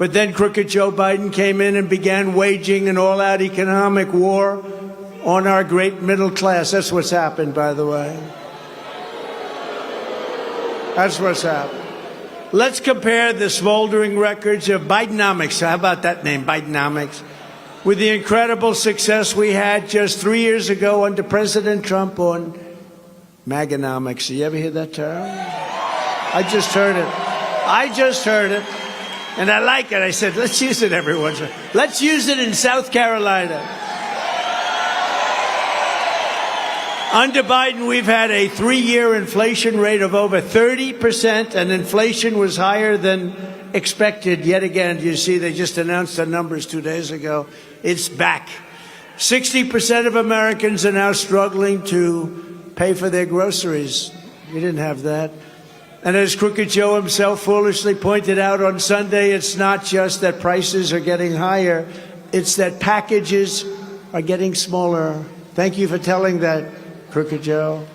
But then crooked Joe Biden came in and began waging an all-out economic war on our great middle class. That's what's happened, by the way. That's what's happened. Let's compare the smoldering records of Bidenomics. How about that name, Bidenomics? With the incredible success we had just 3 years ago under President Trump on Maganomics. You ever hear that term? I just heard it. And I like it. I said, let's use it every once in a while. Let's use it in South Carolina. Under Biden, we've had a 3-year inflation rate of over 30%, and inflation was higher than expected. Yet again, you see, they just announced the numbers 2 days ago. It's back. 60% of Americans are now struggling to pay for their groceries. We didn't have that. And as Crooked Joe himself foolishly pointed out on Sunday, it's not just that prices are getting higher, it's that packages are getting smaller. Thank you for telling that, Crooked Joe.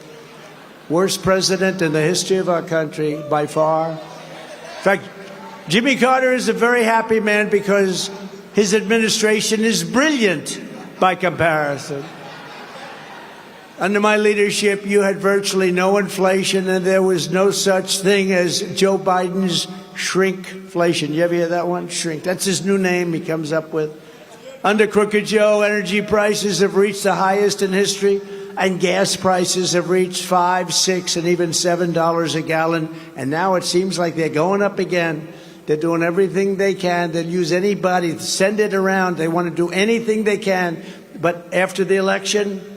Worst president in the history of our country, by far. In fact, Jimmy Carter is a very happy man because his administration is brilliant by comparison. Under my leadership, you had virtually no inflation, and there was no such thing as Joe Biden's shrinkflation. You ever hear that one? Shrink. That's his new name he comes up with. Under Crooked Joe, energy prices have reached the highest in history, and gas prices have reached $5, $6, and even $7 a gallon. And now it seems like they're going up again. They're doing everything they can. They'll use anybody to send it around. They want to do anything they can. But after the election,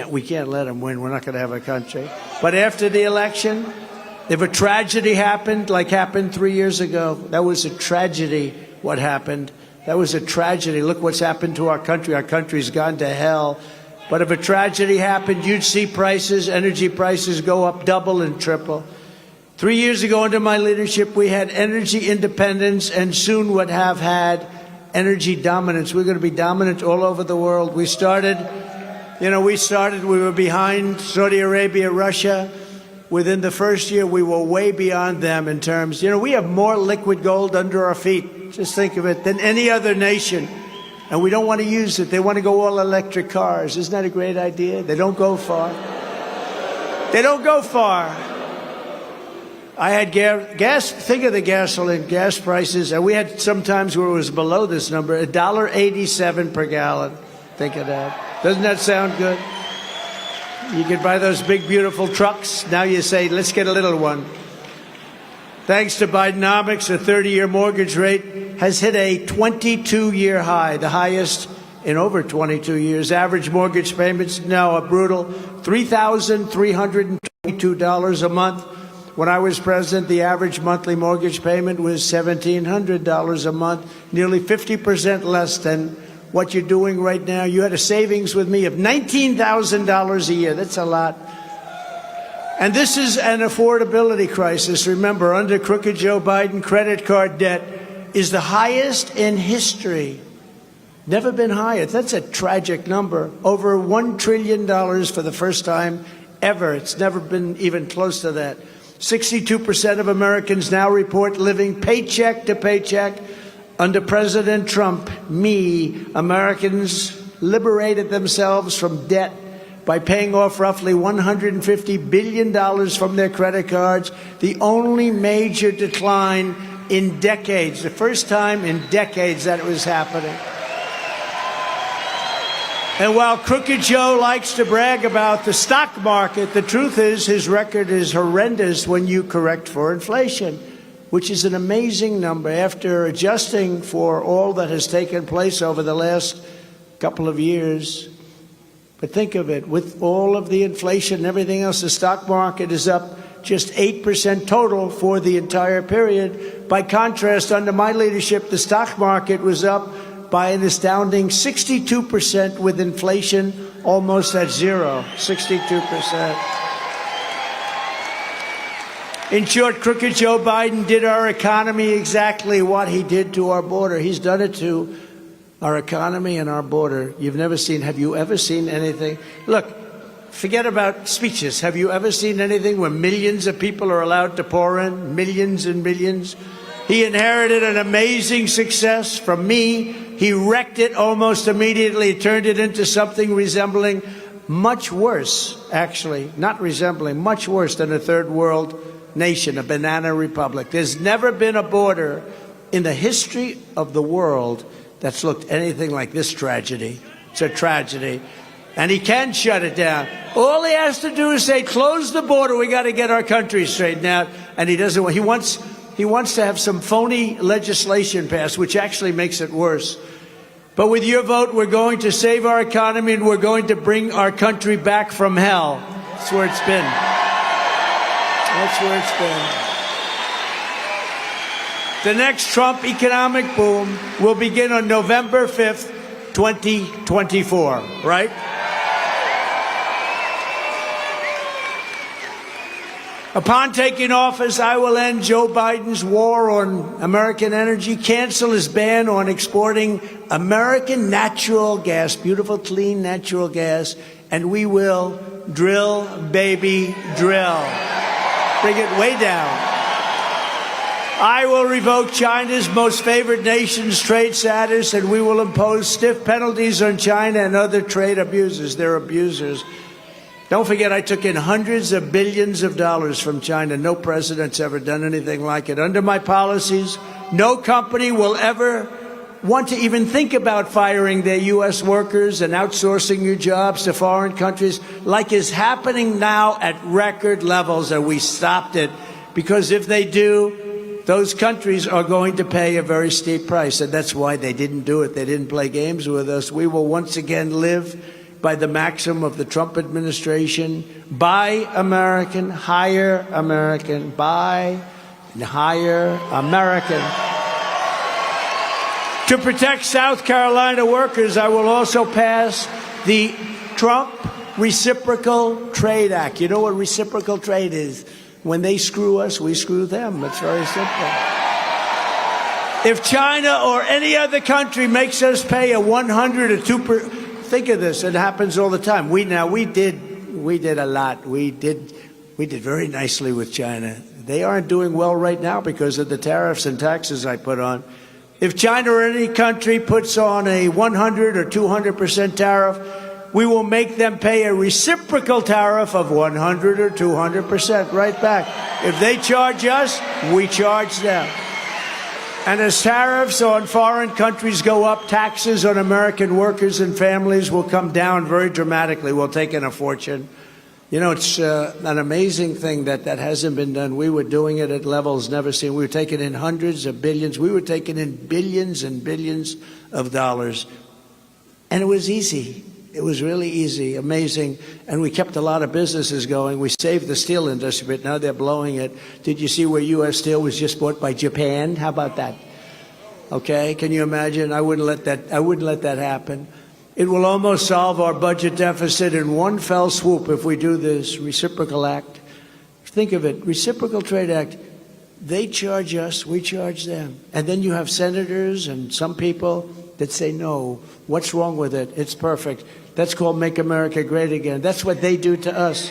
we can't let them win. We're not going to have a country. But after the election, if a tragedy happened, like happened 3 years ago, that was a tragedy, what happened. That was a tragedy. Look what's happened to our country. Our country's gone to hell. But if a tragedy happened, you'd see prices, energy prices go up double and triple. 3 years ago, under my leadership, we had energy independence and soon would have had energy dominance. We're going to be dominant all over the world. We were behind Saudi Arabia, Russia. Within the first year, we were way beyond them in terms, we have more liquid gold under our feet, just think of it, than any other nation. And we don't want to use it. They want to go all electric cars. Isn't that a great idea? They don't go far. They don't go far. I had gas, think of the gasoline, gas prices, and we had some times where it was below this number, $1.87 per gallon. Think of that. Doesn't that sound good? You could buy those big, beautiful trucks. Now you say, let's get a little one. Thanks to Bidenomics, the 30-year mortgage rate has hit a 22-year high, the highest in over 22 years. Average mortgage payments now a brutal $3,322 a month. When I was president, the average monthly mortgage payment was $1,700 a month, nearly 50% less than what you're doing right now. You had a savings with me of $19,000 a year. That's a lot. And this is an affordability crisis. Remember, under crooked Joe Biden, credit card debt is the highest in history. Never been higher. That's a tragic number. Over $1 trillion for the first time ever. It's never been even close to that. 62% of Americans now report living paycheck to paycheck. Under President Trump, Americans liberated themselves from debt by paying off roughly $150 billion from their credit cards, the only major decline in decades, the first time in decades that it was happening. And while Crooked Joe likes to brag about the stock market, the truth is his record is horrendous when you correct for inflation, which is an amazing number after adjusting for all that has taken place over the last couple of years. But think of it, with all of the inflation and everything else, the stock market is up just 8% total for the entire period. By contrast, under my leadership, the stock market was up by an astounding 62% with inflation almost at zero, 62%. In short, crooked Joe Biden did our economy exactly what he did to our border. He's done it to our economy and our border. Have you ever seen anything? Look, forget about speeches. Have you ever seen anything where millions of people are allowed to pour in? Millions and millions? He inherited an amazing success from me. He wrecked it almost immediately, turned it into something resembling much worse, actually, not resembling, much worse than a third world nation, a banana republic. There's never been a border in the history of the world that's looked anything like this tragedy. It's a tragedy. And he can shut it down. All he has to do is say, close the border. We got to get our country straightened out. And he doesn't. He wants to have some phony legislation passed, which actually makes it worse. But with your vote, we're going to save our economy and we're going to bring our country back from hell. That's where it's been. That's where it's been. The next Trump economic boom will begin on November 5th, 2024, right? Upon taking office, I will end Joe Biden's war on American energy, cancel his ban on exporting American natural gas, beautiful, clean natural gas, and we will drill, baby, drill. Bring it way down. I will revoke China's most favored nation's trade status, and we will impose stiff penalties on China and other trade abusers. They're abusers. Don't forget, I took in hundreds of billions of dollars from China. No president's ever done anything like it. Under my policies, no company will ever want to even think about firing their U.S. workers and outsourcing your jobs to foreign countries, like is happening now at record levels, and we stopped it. Because if they do, those countries are going to pay a very steep price, and that's why they didn't do it. They didn't play games with us. We will once again live by the maxim of the Trump administration: buy American, hire American, buy and hire American. To protect South Carolina workers, I will also pass the Trump Reciprocal Trade Act. You know what reciprocal trade is? When they screw us, we screw them. It's very simple. If China or any other country makes us pay a 100 or 2%, think of this, it happens all the time. We did a lot. We did very nicely with China. They aren't doing well right now because of the tariffs and taxes I put on. If China or any country puts on a 100 or 200% tariff, we will make them pay a reciprocal tariff of 100 or 200% right back. If they charge us, we charge them. And as tariffs on foreign countries go up, taxes on American workers and families will come down very dramatically. We'll take in a fortune. You know, it's an amazing thing that hasn't been done. We were doing it at levels never seen. We were taking in hundreds of billions. We were taking in billions and billions of dollars. And it was easy. It was really easy, amazing. And we kept a lot of businesses going. We saved the steel industry, but now they're blowing it. Did you see where U.S. Steel was just bought by Japan? How about that? Okay, can you imagine? I wouldn't let that happen. It will almost solve our budget deficit in one fell swoop if we do this Reciprocal Act. Think of it, Reciprocal Trade Act. They charge us, we charge them. And then you have senators and some people that say, no, what's wrong with it? It's perfect. That's called Make America Great Again. That's what they do to us.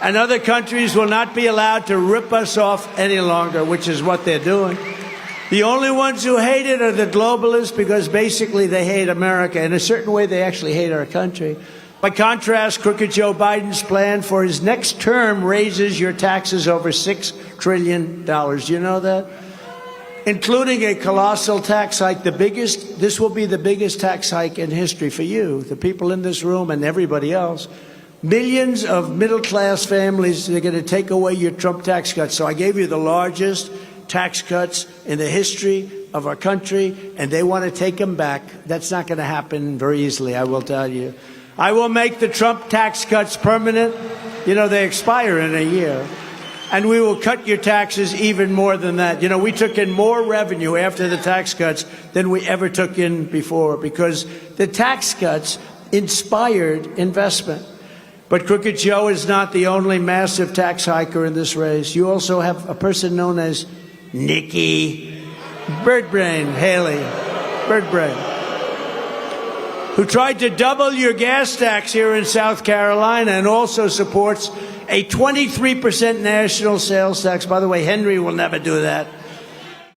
And other countries will not be allowed to rip us off any longer, which is what they're doing. The only ones who hate it are the globalists, because basically they hate America. In a certain way, they actually hate our country. By contrast, crooked Joe Biden's plan for his next term raises your taxes over $6 trillion. Do you know that? Including a colossal tax hike, this will be the biggest tax hike in history for you, the people in this room and everybody else. Millions of middle-class families, they're going to take away your Trump tax cuts. So I gave you the largest tax cuts in the history of our country, and they want to take them back. That's not going to happen very easily, I will tell you. I will make the Trump tax cuts permanent. You know, they expire in a year. And we will cut your taxes even more than that. You know, we took in more revenue after the tax cuts than we ever took in before, because the tax cuts inspired investment. But Crooked Joe is not the only massive tax hiker in this race. You also have a person known as Nikki Birdbrain Haley, Birdbrain, who tried to double your gas tax here in South Carolina and also supports a 23% national sales tax. By the way, Henry will never do that.